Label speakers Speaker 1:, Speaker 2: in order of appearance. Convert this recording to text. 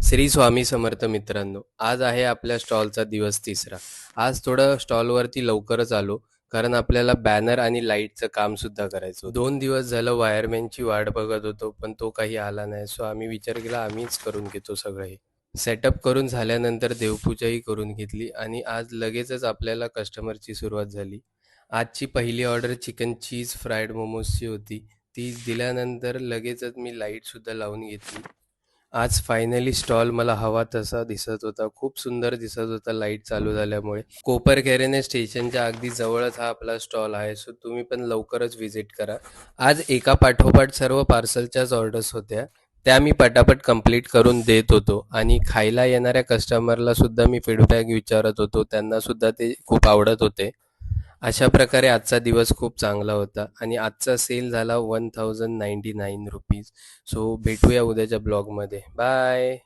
Speaker 1: श्री स्वामी समर्थ मित्रांनो, आज आहे आपल्या स्टॉलचा दिवस तिसरा. आज थोडं स्टॉलवरती लवकरच आलो, कारण आपल्याला बॅनर आणि लाईटचं काम सुद्धा करायचं होतं. 2 दिवस झालं वायरमॅनची वाट बघत होतो, पण तो काही आला नाही. सो आम्ही विचार केला आम्हीच करून घेतो सगळं हे. सेटअप करून झाल्यानंतर देवपूजाही करून घेतली आणि आज लगेचच आपल्याला कस्टमरची सुरुवात झाली. आजची पहिली ऑर्डर चिकन चीज फ्राईड मोमोजची होती. ती दिल्यानंतर लगेचच मी लाईटसुद्धा लावून घेतली. आज फायनली स्टॉल मला हवा तसा दिसत होता. खूप सुंदर दिसत होता लाईट चालू झाल्यामुळे. कोपरखैरणे स्टेशनच्या अगदी जवळच हा आपला स्टॉल आहे. सो तुम्ही पण लवकरच व्हिजिट करा. आज एका पाठोपाठ सर्व पार्सलच्याच ऑर्डर्स होत्या. त्या मी पटापट कंप्लीट करून देत होतो आणि खायला येणाऱ्या कस्टमरला सुद्धा मी फीडबॅक विचारत होतो. त्यांना सुद्धा ते खूप आवडत होते. अशा प्रकारे आजचा दिवस खूप चांगला होता आणि आजचा सेल झाला ₹1099. सो भेटूया उद्याच्या ब्लॉगमध्ये. बाय.